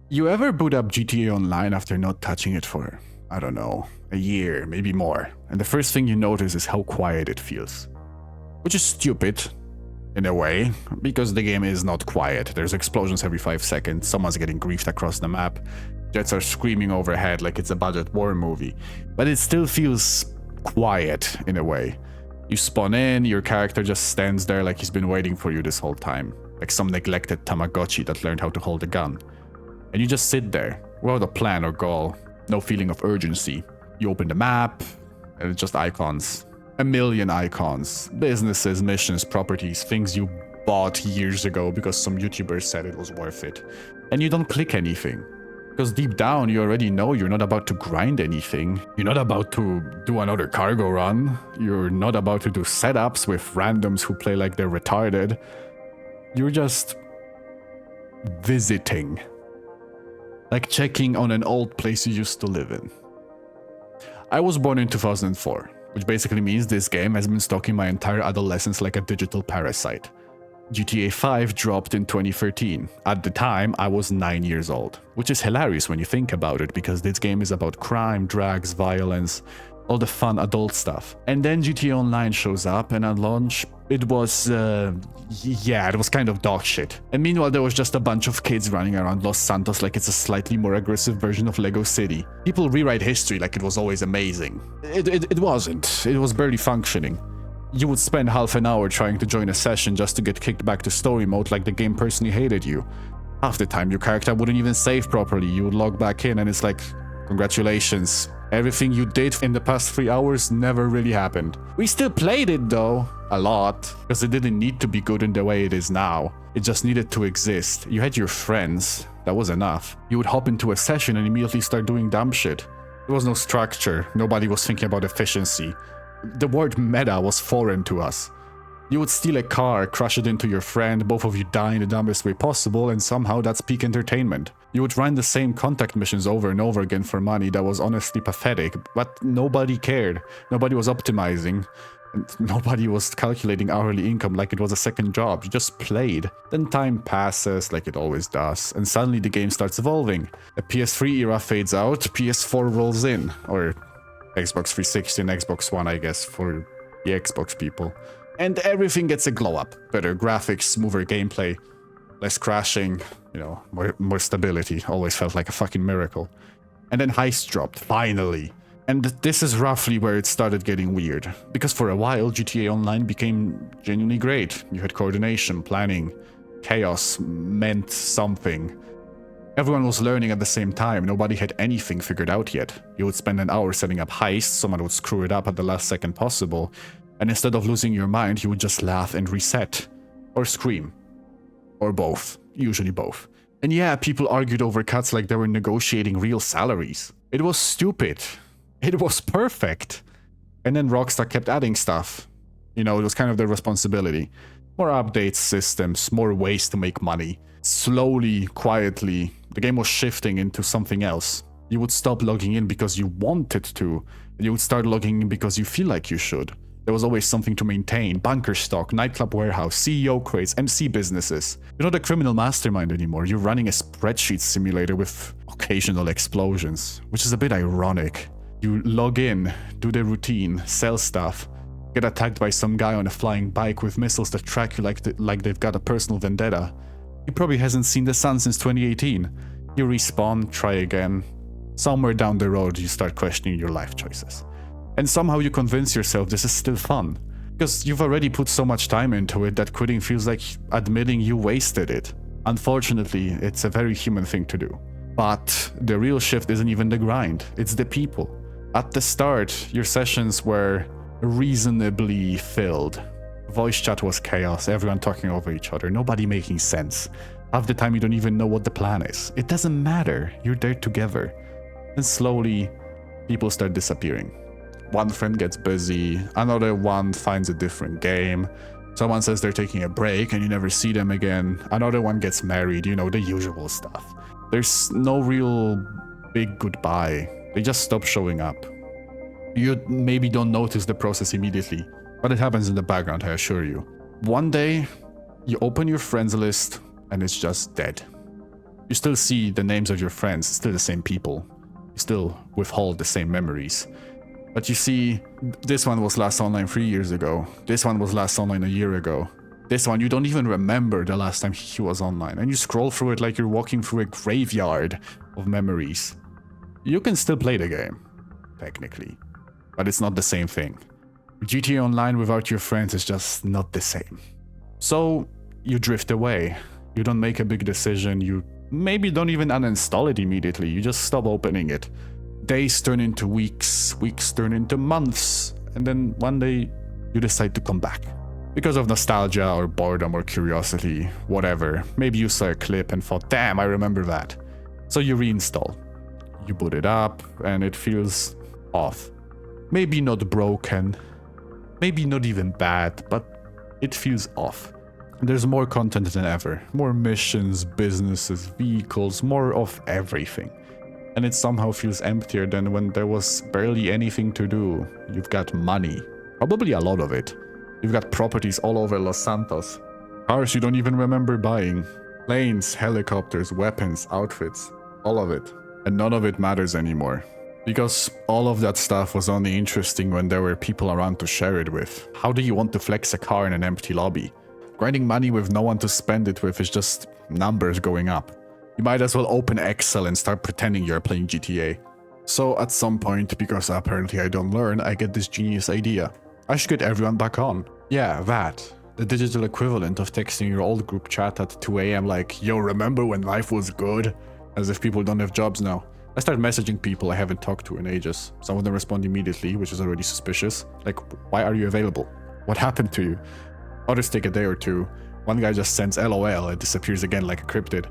You ever boot up GTA Online after not touching it for, I don't know, a year, maybe more, and the first thing you notice is how quiet it feels. Which is stupid, in a way, because the game is not quiet. There's explosions every 5 seconds, someone's getting griefed across the map, jets are screaming overhead like it's a budget war movie. But it still feels quiet, in a way. You spawn in, your character just stands there like he's been waiting for you this whole time, like some neglected Tamagotchi that learned how to hold a gun. And you just sit there, without a plan or goal, no feeling of urgency. You open the map, and it's just icons. A million icons. Businesses, missions, properties, things you bought years ago because some YouTuber said it was worth it. And you don't click anything. Because deep down, you already know you're not about to grind anything. You're not about to do another cargo run. You're not about to do setups with randoms who play like they're retarded. You're just visiting. Like checking on an old place you used to live in. I was born in 2004, which basically means this game has been stalking my entire adolescence like a digital parasite. GTA 5 dropped in 2013. At the time, I was 9 years old, which is hilarious when you think about it, because this game is about crime, drugs, violence, all the fun adult stuff. And then GTA Online shows up, and at launch, it was, it was kind of dog shit. And meanwhile, there was just a bunch of kids running around Los Santos like it's a slightly more aggressive version of Lego City. People rewrite history like it was always amazing. It wasn't. It was barely functioning. You would spend half an hour trying to join a session just to get kicked back to story mode like the game personally hated you. Half the time, your character wouldn't even save properly. You would log back in and it's like, congratulations. Everything you did in the past 3 hours never really happened. We still played it though, a lot, because it didn't need to be good in the way it is now. It just needed to exist. You had your friends, that was enough. You would hop into a session and immediately start doing dumb shit. There was no structure, nobody was thinking about efficiency. The word meta was foreign to us. You would steal a car, crash it into your friend, both of you die in the dumbest way possible, and somehow that's peak entertainment. You would run the same contact missions over and over again for money that was honestly pathetic, but nobody cared. Nobody was optimizing. And nobody was calculating hourly income like it was a second job. You just played. Then time passes like it always does, and suddenly the game starts evolving. A PS3 era fades out, PS4 rolls in, or Xbox 360 and Xbox One, I guess, for the Xbox people. And everything gets a glow up. Better graphics, smoother gameplay, less crashing, more stability. Always felt like a fucking miracle. And then Heist dropped, finally. And this is roughly where it started getting weird. Because for a while, GTA Online became genuinely great. You had coordination, planning, chaos meant something. Everyone was learning at the same time, nobody had anything figured out yet. You would spend an hour setting up heists, someone would screw it up at the last second possible, and instead of losing your mind, you would just laugh and reset. Or scream. Or both. Usually both. And yeah, people argued over cuts like they were negotiating real salaries. It was stupid. It was perfect. And then Rockstar kept adding stuff. It was kind of their responsibility. More updates, systems, more ways to make money. Slowly, quietly, the game was shifting into something else. You would stop logging in because you wanted to, and you would start logging in because you feel like you should. There was always something to maintain: bunker stock, nightclub warehouse, CEO crates, MC businesses. You're not a criminal mastermind anymore, you're running a spreadsheet simulator with occasional explosions, which is a bit ironic. You log in, do the routine, sell stuff, get attacked by some guy on a flying bike with missiles that track you like they've got a personal vendetta. He probably hasn't seen the sun since 2018. You respawn, try again. Somewhere down the road, you start questioning your life choices. And somehow you convince yourself this is still fun. Because you've already put so much time into it that quitting feels like admitting you wasted it. Unfortunately, it's a very human thing to do. But the real shift isn't even the grind, it's the people. At the start, your sessions were reasonably filled. Voice chat was chaos, everyone talking over each other, nobody making sense. Half the time you don't even know what the plan is. It doesn't matter, you're there together. And slowly, people start disappearing. One friend gets busy, another one finds a different game, someone says they're taking a break and you never see them again, another one gets married, the usual stuff. There's no real big goodbye, they just stop showing up. You maybe don't notice the process immediately, but it happens in the background, I assure you. One day, you open your friends list and it's just dead. You still see the names of your friends, still the same people. You still withhold the same memories. But you see, this one was last online 3 years ago. This one was last online a year ago. This one, you don't even remember the last time he was online. And you scroll through it like you're walking through a graveyard of memories. You can still play the game, technically. But it's not the same thing. GTA Online without your friends is just not the same. So, you drift away. You don't make a big decision. You maybe don't even uninstall it immediately. You just stop opening it. Days turn into weeks, weeks turn into months, and then one day you decide to come back. Because of nostalgia or boredom or curiosity, whatever. Maybe you saw a clip and thought, damn, I remember that. So you reinstall. You boot it up, and it feels off. Maybe not broken, maybe not even bad, but it feels off. There's more content than ever. More missions, businesses, vehicles, more of everything. And it somehow feels emptier than when there was barely anything to do. You've got money. Probably a lot of it. You've got properties all over Los Santos. Cars you don't even remember buying. Planes, helicopters, weapons, outfits. All of it. And none of it matters anymore. Because all of that stuff was only interesting when there were people around to share it with. How do you want to flex a car in an empty lobby? Grinding money with no one to spend it with is just numbers going up. You might as well open Excel and start pretending you're playing GTA. So at some point, because apparently I don't learn, I get this genius idea. I should get everyone back on. Yeah, that. The digital equivalent of texting your old group chat at 2 AM like, yo, remember when life was good? As if people don't have jobs now. I start messaging people I haven't talked to in ages. Some of them respond immediately, which is already suspicious. Like, why are you available? What happened to you? Others take a day or two. One guy just sends LOL and disappears again like a cryptid.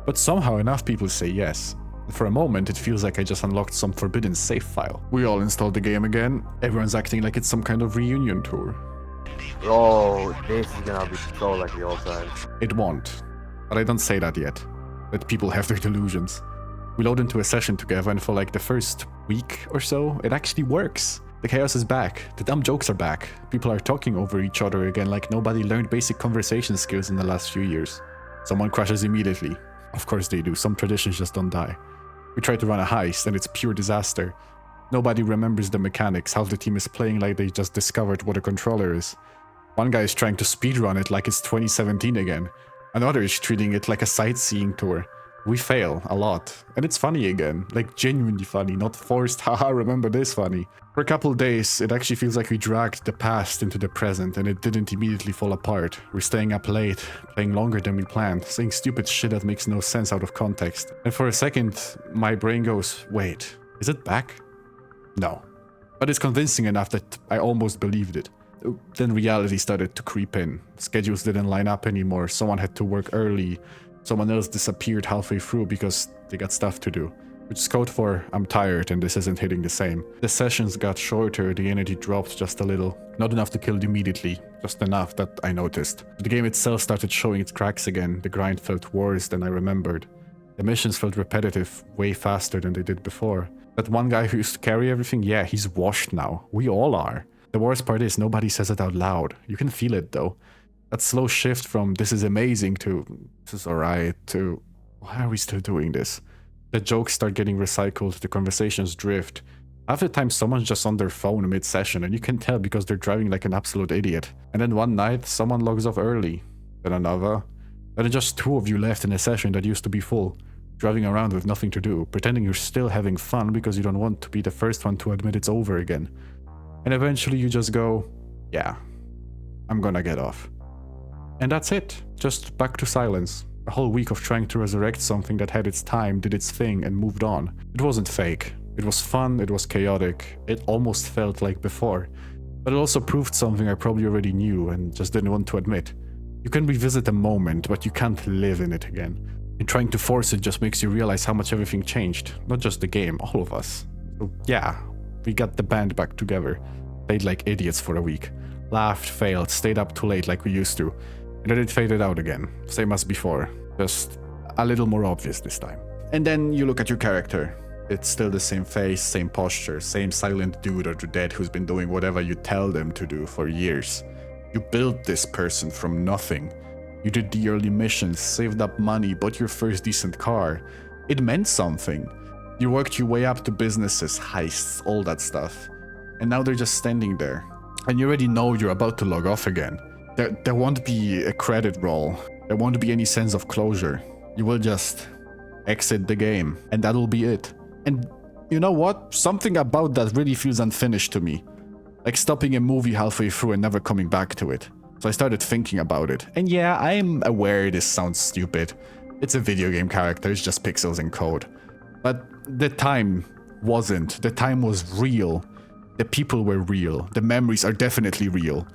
But somehow enough people say yes. For a moment, it feels like I just unlocked some forbidden save file. We all installed the game again. Everyone's acting like it's some kind of reunion tour. Oh, this is gonna be so like the old times. It won't. But I don't say that yet. Let people have their delusions. We load into a session together and for like the first week or so, it actually works. The chaos is back. The dumb jokes are back. People are talking over each other again like nobody learned basic conversation skills in the last few years. Someone crashes immediately. Of course they do. Some traditions just don't die. We try to run a heist and it's pure disaster. Nobody remembers the mechanics. Half the team is playing like they just discovered what a controller is. One guy is trying to speedrun it like it's 2017 again. Another is treating it like a sightseeing tour. We fail a lot. And it's funny again. Like genuinely funny, not forced, haha, remember this funny. For a couple days, it actually feels like we dragged the past into the present and it didn't immediately fall apart. We're staying up late, playing longer than we planned, saying stupid shit that makes no sense out of context. And for a second, my brain goes, wait, is it back? No. But it's convincing enough that I almost believed it. Then reality started to creep in. Schedules didn't line up anymore. Someone had to work early. Someone else disappeared halfway through because they got stuff to do. Which is code for, I'm tired and this isn't hitting the same. The sessions got shorter, the energy dropped just a little. Not enough to kill it immediately, just enough that I noticed. The game itself started showing its cracks again. The grind felt worse than I remembered. The missions felt repetitive, way faster than they did before. That one guy who used to carry everything, yeah, he's washed now. We all are. The worst part is nobody says it out loud. You can feel it though. That slow shift from this is amazing to this is alright to why are we still doing this? The jokes start getting recycled, the conversations drift. Half the time someone's just on their phone mid-session and you can tell because they're driving like an absolute idiot. And then one night someone logs off early, then another. And then just two of you left in a session that used to be full, driving around with nothing to do, pretending you're still having fun because you don't want to be the first one to admit it's over again. And eventually you just go, yeah, I'm gonna get off. And that's it. Just back to silence. A whole week of trying to resurrect something that had its time, did its thing, and moved on. It wasn't fake. It was fun, it was chaotic. It almost felt like before. But it also proved something I probably already knew and just didn't want to admit. You can revisit a moment, but you can't live in it again. And trying to force it just makes you realize how much everything changed. Not just the game, all of us. So yeah, we got the band back together. Played like idiots for a week. Laughed, failed, stayed up too late like we used to. And then it faded out again, same as before, just a little more obvious this time. And then you look at your character. It's still the same face, same posture, same silent dude or dead who's been doing whatever you tell them to do for years. You built this person from nothing. You did the early missions, saved up money, bought your first decent car. It meant something. You worked your way up to businesses, heists, all that stuff. And now they're just standing there. And you already know you're about to log off again. There won't be a credit roll. There won't be any sense of closure. You will just exit the game, and that'll be it. And you know what? Something about that really feels unfinished to me. Like stopping a movie halfway through and never coming back to it. So I started thinking about it. And yeah, I'm aware this sounds stupid. It's a video game character, it's just pixels and code. But the time wasn't. The time was real. The people were real. The memories are definitely real.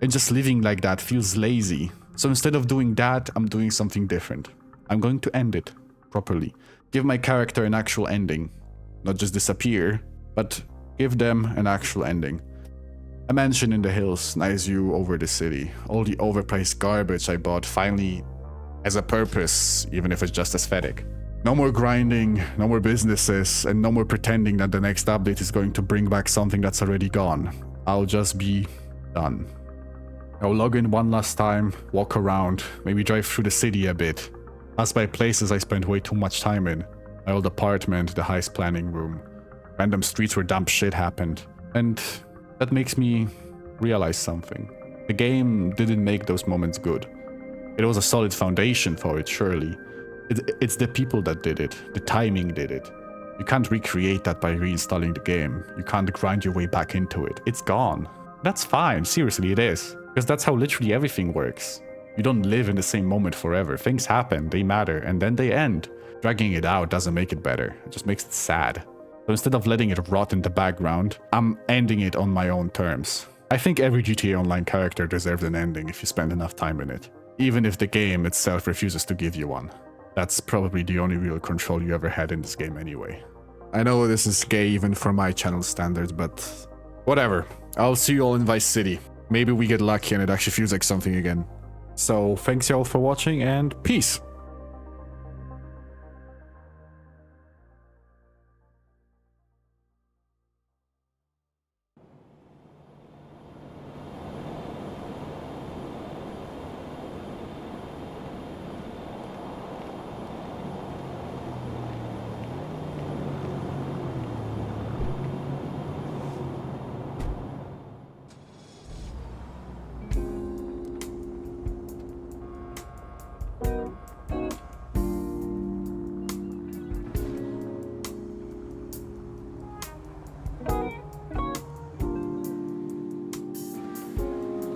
And just living like that feels lazy. So instead of doing that, I'm doing something different. I'm going to end it properly. Give my character an actual ending. Not just disappear, but give them an actual ending. A mansion in the hills, nice view over the city. All the overpriced garbage I bought finally has a purpose, even if it's just aesthetic. No more grinding, no more businesses, and no more pretending that the next update is going to bring back something that's already gone. I'll just be done. I'll log in one last time, walk around, maybe drive through the city a bit. Pass by places I spent way too much time in. My old apartment, the heist planning room. Random streets where dumb shit happened. And that makes me realize something. The game didn't make those moments good. It was a solid foundation for it, surely. It's the people that did it. The timing did it. You can't recreate that by reinstalling the game. You can't grind your way back into it. It's gone. That's fine, seriously it is. Because that's how literally everything works. You don't live in the same moment forever. Things happen, they matter, and then they end. Dragging it out doesn't make it better. It just makes it sad. So instead of letting it rot in the background, I'm ending it on my own terms. I think every GTA Online character deserves an ending if you spend enough time in it. Even if the game itself refuses to give you one. That's probably the only real control you ever had in this game anyway. I know this is gay even for my channel standards, but whatever. I'll see you all in Vice City. Maybe we get lucky and it actually feels like something again. So thanks y'all for watching and peace!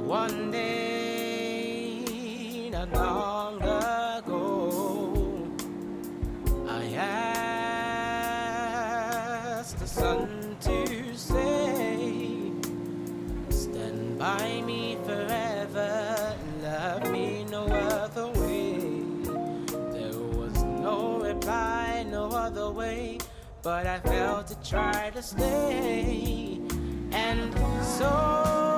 One day, not long ago, I asked the sun to stay, stand by me forever, love me no other way. There was no reply, no other way, but I felt to try to stay, and so